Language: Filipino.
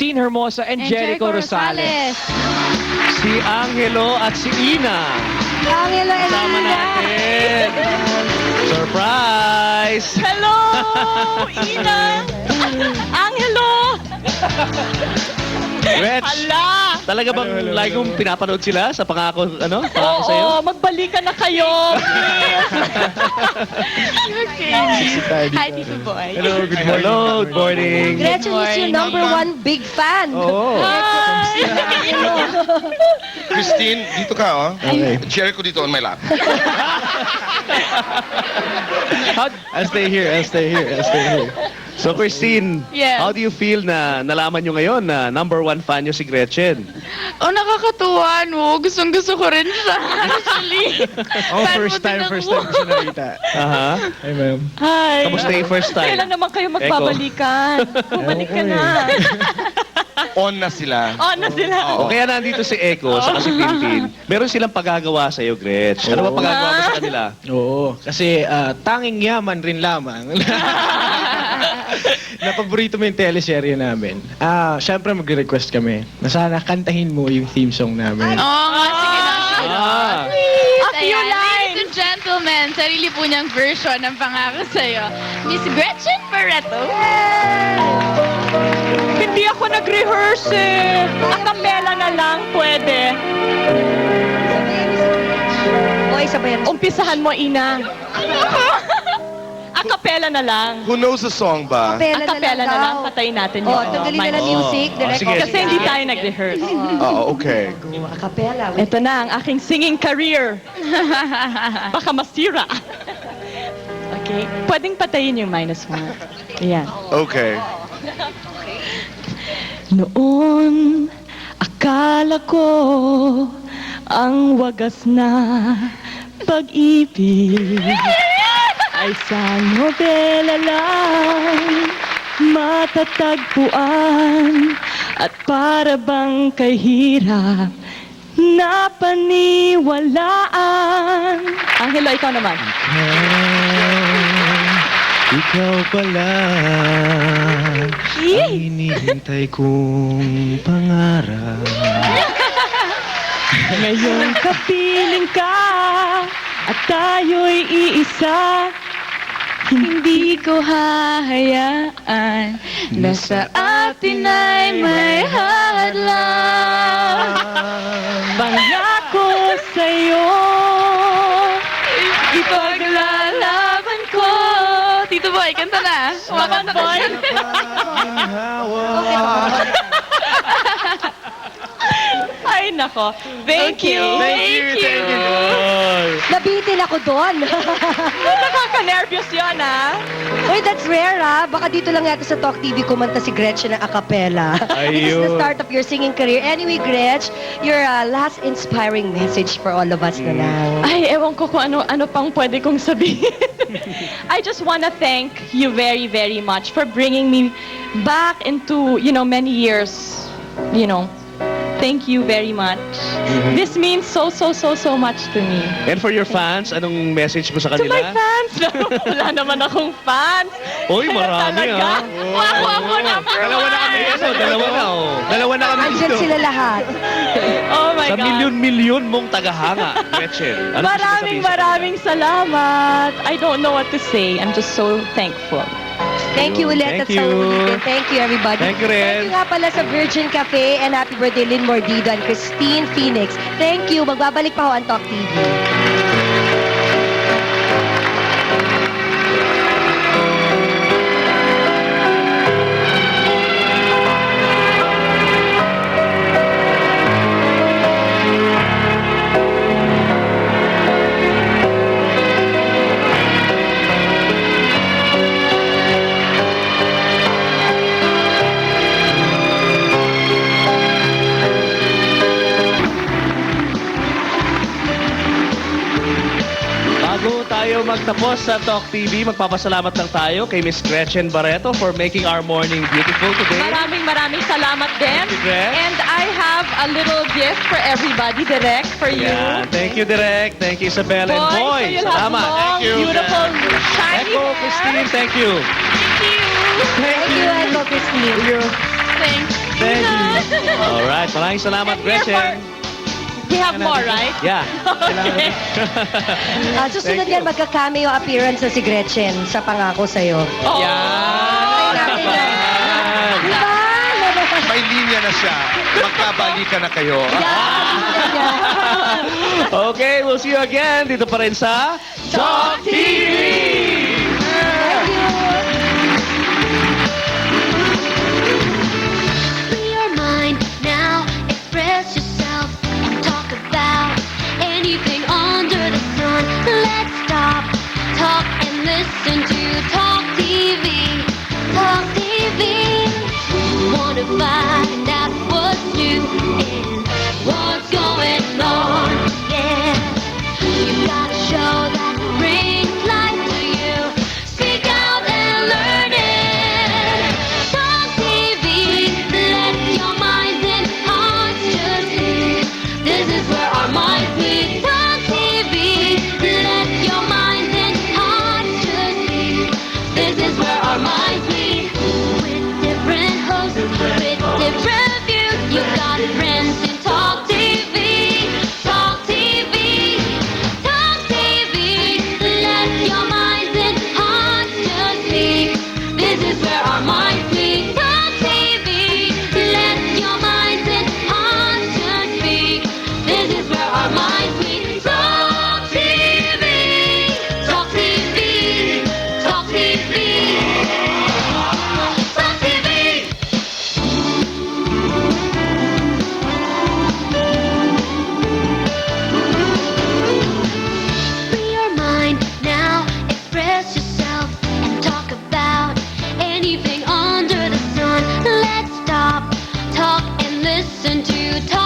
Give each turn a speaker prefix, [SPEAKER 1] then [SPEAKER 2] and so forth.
[SPEAKER 1] Christine Hermosa, and Jericho Rosales.
[SPEAKER 2] Si Angelo at si Ina.
[SPEAKER 3] Angelo and
[SPEAKER 2] Sama
[SPEAKER 3] Ina.
[SPEAKER 2] natin. Surprise!
[SPEAKER 4] Hello, Ina! Angelo!
[SPEAKER 2] Gretch,
[SPEAKER 4] Hala!
[SPEAKER 2] talaga bang lagi kong pinapanood sila sa pangako, pangako sa'yo?
[SPEAKER 4] Oo, magbalikan na kayo, please! Okay. Hi, Tito Boy.
[SPEAKER 1] Hello, good morning.
[SPEAKER 2] Hello, good morning.
[SPEAKER 3] Gretchen is your #1 big fan.
[SPEAKER 1] Oo.
[SPEAKER 4] Hi!
[SPEAKER 5] Christine, dito ka, oh.
[SPEAKER 1] Okay.
[SPEAKER 5] Jericho dito on my lap.
[SPEAKER 1] I'll stay here.
[SPEAKER 2] So, Christine,
[SPEAKER 4] Yes.
[SPEAKER 2] how do you feel na nalaman nyo ngayon na #1 fan nyo si Gretchen?
[SPEAKER 4] Oh, nakakatuwa, no? Gustong-gusto ko rin siya. Actually.
[SPEAKER 1] Oh,
[SPEAKER 4] Fan
[SPEAKER 1] first
[SPEAKER 4] mo
[SPEAKER 1] time
[SPEAKER 4] din
[SPEAKER 1] ko
[SPEAKER 4] ako.
[SPEAKER 1] siya nakita.
[SPEAKER 2] Aha.
[SPEAKER 1] Hi, ma'am.
[SPEAKER 4] Hi.
[SPEAKER 2] Kamusta yung first time?
[SPEAKER 4] Kailan naman kayo magbabalikan? Bumalik ka na.
[SPEAKER 5] On na sila.
[SPEAKER 4] Oh, na sila.
[SPEAKER 2] O kaya nandito si Echo sa si Tintin. Meron silang pagagawa sa'yo, Gretch. Ano ba
[SPEAKER 1] Oo.
[SPEAKER 2] pagagawa mo sa kanila?
[SPEAKER 1] Oo, kasi tanging yaman rin lamang. Na paborito mo yung teleserye namin. Siyempre magre-request kami na sana kantahin mo yung theme song namin.
[SPEAKER 6] Oo nga, sige na.
[SPEAKER 2] Ah.
[SPEAKER 4] A few
[SPEAKER 6] Ayan,
[SPEAKER 4] lines.
[SPEAKER 6] ladies and gentlemen, sarili po niyang version ng Pangako Sa'yo, Miss Gretchen Barreto.
[SPEAKER 4] Hindi ako nag-rehearse eh. A cappella na lang, pwede.
[SPEAKER 3] Oy, sabayan mo.
[SPEAKER 4] Umpisahan mo, Ina. A cappella na lang.
[SPEAKER 5] Who knows the song ba?
[SPEAKER 4] A cappella na lang, patayin natin yun.
[SPEAKER 3] Oh, tanggalin na ng music.
[SPEAKER 2] Oh,
[SPEAKER 3] Direct
[SPEAKER 2] sige.
[SPEAKER 3] okay
[SPEAKER 4] Kasi
[SPEAKER 3] na.
[SPEAKER 4] hindi tayo nag-rehearse.
[SPEAKER 5] Oo, okay.
[SPEAKER 3] A cappella.
[SPEAKER 4] Ito na ang aking singing career. Baka masira. Okay. Pwedeng patayin yung -1. Ayan.
[SPEAKER 5] Okay.
[SPEAKER 4] Noon, akala ko ang wagas na pag-ibig ay sa nobela lang matatagpuan at para bang kay hirap na paniwalaan. Angelo, ikaw naman.
[SPEAKER 1] Ikaw pala ang hinihintay kong pangarap.
[SPEAKER 4] Ngayon kapiling ka at tayo'y iisa. Hindi ko hahayaan na sa atin ay may hadlang. Pangako sa'yo, ipaglalaban ko. Tito Boy, kanta na. Kumakanta Boy. Ay, nako. Thank you. Thank you.
[SPEAKER 3] Nabitin ako doon.
[SPEAKER 4] Nakaka-nervyos yun, ah.
[SPEAKER 3] Uy, that's rare, Baka dito lang yata sa Talk TV kumanta si Gretchen ng a cappella. This is the
[SPEAKER 2] Ayun.
[SPEAKER 3] start of your singing career. Anyway, Gretch, your last inspiring message for all of us na lang.
[SPEAKER 4] Ay, ewan ko kung ano pang pwede kong sabihin. I just wanna thank you very, very much for bringing me back into, many years, Thank you very much. This means so much to me.
[SPEAKER 2] And for your fans, anong message mo sa
[SPEAKER 4] To my
[SPEAKER 2] kanila?
[SPEAKER 4] fans, wala naman akong fans.
[SPEAKER 2] Uy,
[SPEAKER 4] Kaya
[SPEAKER 2] marami,
[SPEAKER 4] talaga,
[SPEAKER 6] Ako number
[SPEAKER 2] Dalawa na kami. Dalawa na, Dalawa na kami
[SPEAKER 3] Andyan
[SPEAKER 2] dito.
[SPEAKER 3] sila lahat.
[SPEAKER 4] Oh my
[SPEAKER 2] Sa
[SPEAKER 4] God.
[SPEAKER 2] milyon-milyon mong tagahanga, Gretchen. Ano gusto mo sabihin sa
[SPEAKER 4] Maraming salamat. I don't know what to say. I'm just so thankful.
[SPEAKER 3] Thank you ulit
[SPEAKER 2] Thank
[SPEAKER 3] at sa
[SPEAKER 2] you.
[SPEAKER 3] ulitin. Thank you, everybody.
[SPEAKER 2] Thank you rin.
[SPEAKER 3] Thank you nga pala sa Virgin Cafe and happy birthday Lynn Mordido and Christine Phoenix. Thank you. Magbabalik pa ho ang Talk TV.
[SPEAKER 2] Bago tayo magtapos sa Talk TV, magpapasalamat lang tayo kay Miss Gretchen Barreto for making our morning beautiful today.
[SPEAKER 4] Maraming salamat din.
[SPEAKER 2] Thank you, Gretch.
[SPEAKER 4] And I have a little gift for everybody, direct for you.
[SPEAKER 2] Yeah, thank you, Direk. Thank you, Isabel and
[SPEAKER 4] So
[SPEAKER 2] Boy.
[SPEAKER 4] you'll have
[SPEAKER 2] Salamat.
[SPEAKER 4] long, beautiful, shiny
[SPEAKER 2] Echo,
[SPEAKER 4] hair.
[SPEAKER 2] Christine, thank you.
[SPEAKER 4] Thank you.
[SPEAKER 3] Thank you, Echo Christine.
[SPEAKER 2] Thank you. Alright, maraming salamat, Gretchen.
[SPEAKER 4] We have more, right?
[SPEAKER 2] Yeah.
[SPEAKER 4] Okay.
[SPEAKER 3] Susunod
[SPEAKER 2] Thank
[SPEAKER 3] yan, magka-cameo appearance na si Gretchen sa Pangako Sa'yo.
[SPEAKER 4] Oh.
[SPEAKER 2] Yan.
[SPEAKER 3] natin yan. Diba?
[SPEAKER 5] May linya na siya. Magkabalikan na kayo.
[SPEAKER 2] Okay, we'll see you again dito pa rin sa Talk TV!
[SPEAKER 3] Thank you.
[SPEAKER 7] Free your mind now, express yourself and talk about anything under the sun. Let's stop, talk and listen to Talk TV. Talk TV. Wanna find out what's new and what's going on? Yeah, you got a show that brings life to you. Speak out and learn it. Talk TV, let your minds and hearts just be. This is where our minds meet. Talk TV, let your minds and hearts just be. This is where our minds meet. With different hosts, with different views, you got friends in Talk TV. Talk TV, Talk TV, let your minds and hearts just be. This is where our minds meet. Talk TV, let your minds and hearts just be. This is where our minds meet. Talk TV, Talk TV, Talk TV, Talk TV. Free your mind now, express yourself and talk about anything under the sun. Let's stop, talk and listen to Talk